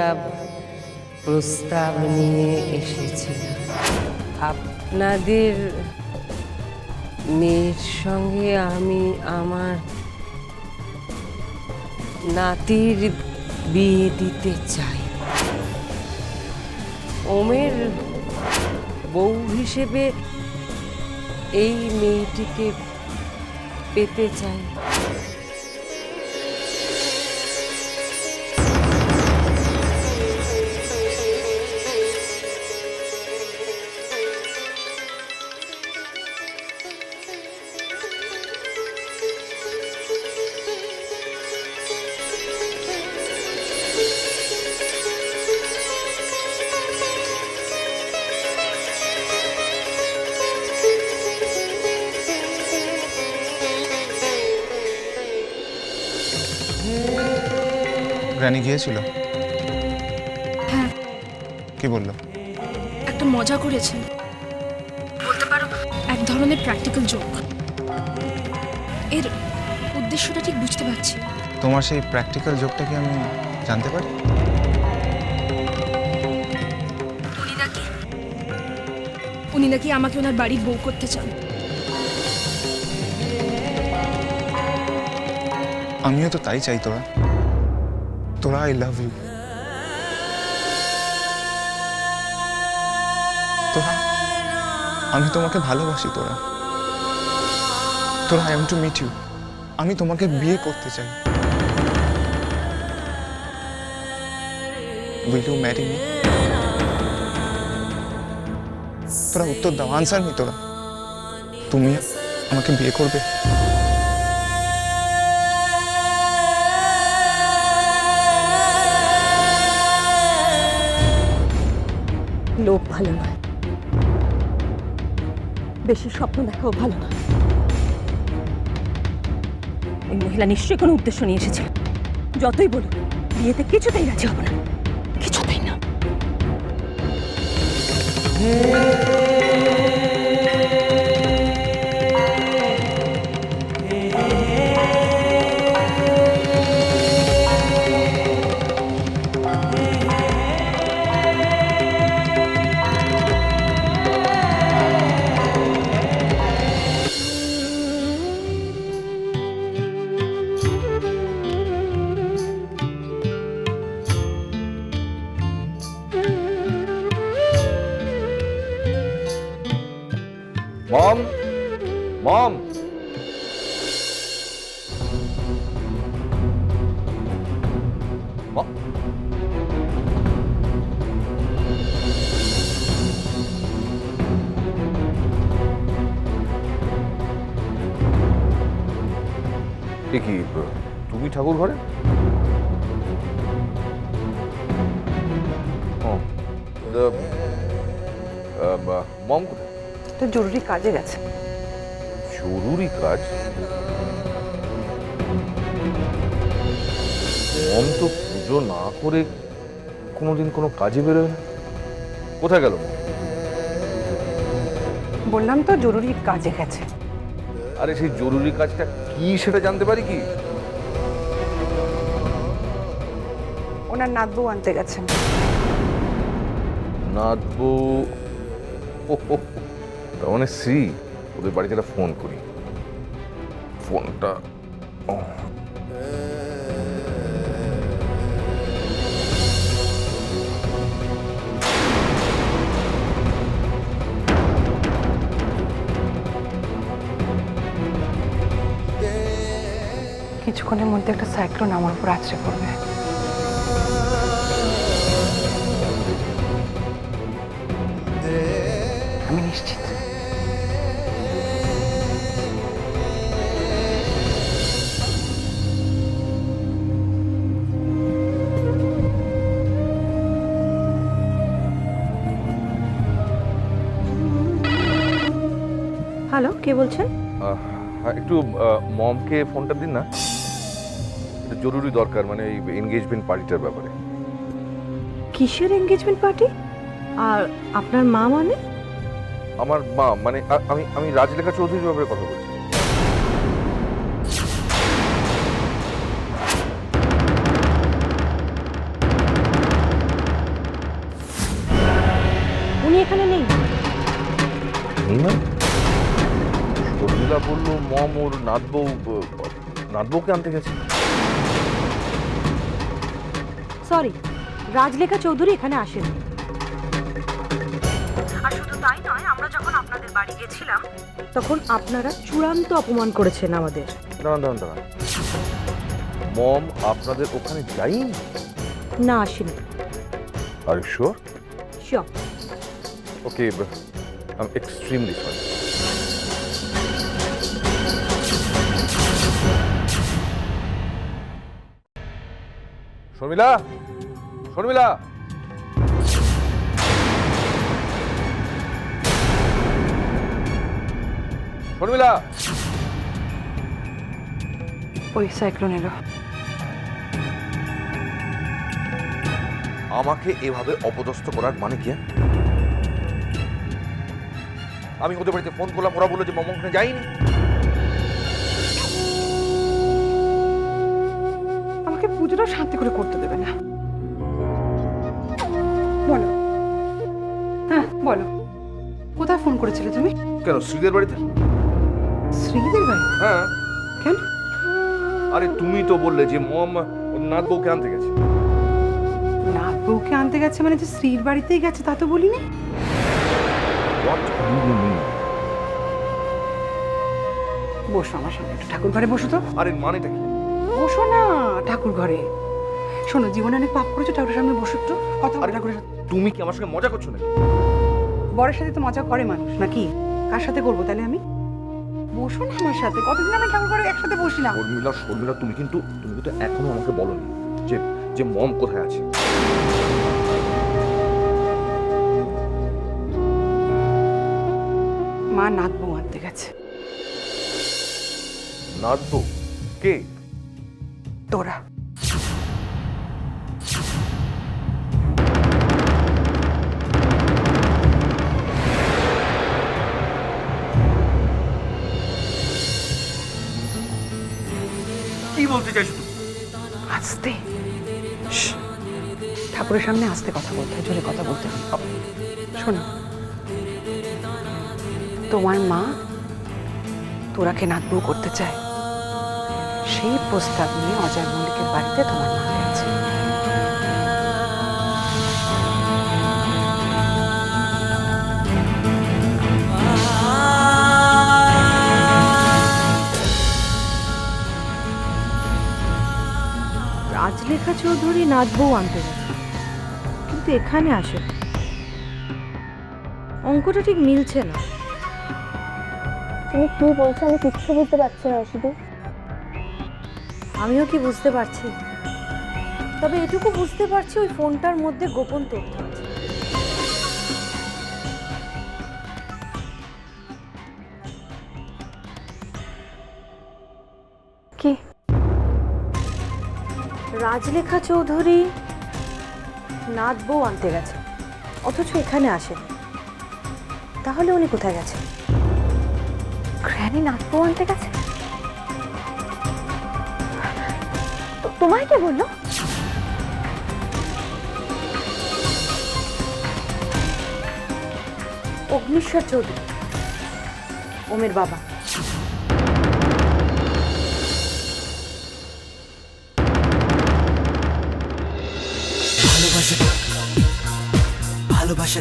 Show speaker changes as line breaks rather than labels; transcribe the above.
একটা প্রস্তাব নিয়ে এসেছিলাম। আপনাদের মেয়ের সঙ্গে আমি আমার নাতির বিয়ে দিতে চাই। ওমের বউ হিসেবে এই মেয়েটিকে পেতে চাই।
গ্র্যানি গিয়েছিল?
হ্যাঁ,
কি বললো?
একটা মজা করেছে, বলতে পারো এক ধরনের প্র্যাকটিক্যাল জোক। এর উদ্দেশ্যটা ঠিক বুঝতে পারছি।
তোমার সেই প্র্যাকটিক্যাল জোকটা কি আমি জানতে পারি?
উনি নাকি আমাকে ওনার বাড়ির বউ করতে চান।
আমিও তো তাই চাই। তোরা তোরা আই লাভ ইউ। তোরা আমি তোমাকে ভালোবাসি। তোরা তোরা I am to meet you. আমি তোমাকে বিয়ে করতে চাই। Will you marry me? তোরা উত্তর দাও, আনসার মি। তোরা তুমি আমাকে বিয়ে করবে?
লোভ ভালো নয়, বেশি স্বপ্ন দেখাও ভালো নয়। এই মহিলা নিশ্চয়ই কোনো উদ্দেশ্য নিয়ে এসেছিল। যতই বলুক, বিয়েতে কিছুতেই রাজি হব না, কিছুতেই না।
মম, মম, এ কি তুমি ঠাকুর ঘরে? মম কোথায়?
তো জরুরি কাজে গেছে।
জরুরি কাজ? মম তো পুজো না করে কোনোদিন কোনো কাজে বেরোয় না। কোথায় গেল মম?
বললাম তো জরুরি কাজে গেছে।
আরে সেই জরুরি কাজটা কি সেটা জানতে পারি কি?
ওনার নাতবউ আনতে গেছেন।
নাতবু? তার মানে শ্রী। ওদের বাড়িতে একটা ফোন করি। ফোনটা
কিছুক্ষণের মধ্যে একটা সাইক্লোন আমার উপর আছড়ে পড়বে। আমি নিশ্চিত। হ্যালো, কে বলছেন?
একটু মমকে ফোনটা দিন না। এটা জরুরি দরকার, মানে এই এনগেজমেন্ট পার্টিটার ব্যাপারে।
কিসের এনগেজমেন্ট পার্টি? আর আপনার মা মানে?
আমার মা মানে আমি রাজলেখা চৌধুরীর ব্যাপারে কথা বলছি।
এখানে নেই।
নেই মানে? শর্মিলা বললো মম ওর নাতবউকে আনতে গেছে।
সরি, রাজলেখা চৌধুরী এখানে আসেনি। আর শুধু তাই নয়, আমরা যখন আপনাদের বাড়ি গেছিলাম তখন আপনারা চূড়ান্ত অপমান করেছেন আমাদের।
দাঁড়ান। মম আপনাদের ওখানে যাইনি?
না, আসেনি।
আর sure?
Sure.
Okay, I am extremely sorry. Sharmila, Sharmila, Sharmila.
ওই সাইক্লোন এলো।
আমাকে এভাবে অপদস্থ করার মানে কি? আমি ওদের বাড়িতে ফোন করলাম, ওরা বললো যে মম ওখানে যাইনি।
আমাকে পুজোটা শান্তি করে করতে দেবে না? বলো, হ্যাঁ বলো, কোথায় ফোন করেছিলে তুমি?
কেন, শ্রীদের বাড়িতে?
শ্রীদের বাড়ি?
হ্যাঁ।
কেন?
আরে তুমি তো বললে যে মম ওর নাত বউকে আনতে গেছে।
নাত বউকে আনতে গেছে মানে যে শ্রীর বাড়িতেই গেছে তা তো বলিনি।
What do you mean?
বসো আমার সঙ্গে, একটু ঠাকুর ঘরে বসো তো।
আরে মানেটা কি?
বসো না ঠাকুর ঘরে। শোনো, জীবনে অনেক পাপ করেছো, ঠাকুরের সামনে বসো একটু, কথা বলো ঠাকুরের সাথে।
তুমি কি আমার সঙ্গে মজা করছো নাকি?
বরের সাথে তো মজা করে মানুষ নাকি? কার সাথে করবো তাহলে আমি? বসো না আমার সাথে, কতদিন আমি ঠাকুর ঘরে একসাথে বসি না।
শর্মিলা, তুমি কিন্তু এখনো আমাকে বলোনি যে মম কোথায় আছে।
মা নাত বউ আনতে গেছে।
নাত বউ? কে?
তোরা।
কি বলতে চাইছো তুমি?
আস্তে, ঠাকুরের সামনে আস্তে কথা বলতে হয়, জোরে কথা বলতে হয়। শোনো, তোমার মা তোরাকে নাত বউ করতে চায়, সেই প্রস্তাব নিয়ে অজয় মল্লিকের বাড়িতে তোমার মা গেছে।
রাজলেখা চৌধুরী নাত বউ আনতে গেছে, কিন্তু এখানে আসে। অঙ্কটা ঠিক মিলছে না।
তুমি কি বলছো আমি কিচ্ছু বুঝতে পারছি না শুধু।
আমিও কি বুঝতে পারছি, তবে এটুকু বুঝতে পারছি ওই ফোনটার মধ্যে গোপন তথ্য আছে। কি? রাজলেখা চৌধুরী নাত বউ আনতে গেছে, অথচ এখানে আসে। তাহলে উনি কোথায় গেছে?
গ্র্যানি নাত বউ আনতে গেছে? তোমায় কে বললো?
অগ্নিশ্বর চৌধুরী, ওমের বাবা।
ভালোবাসা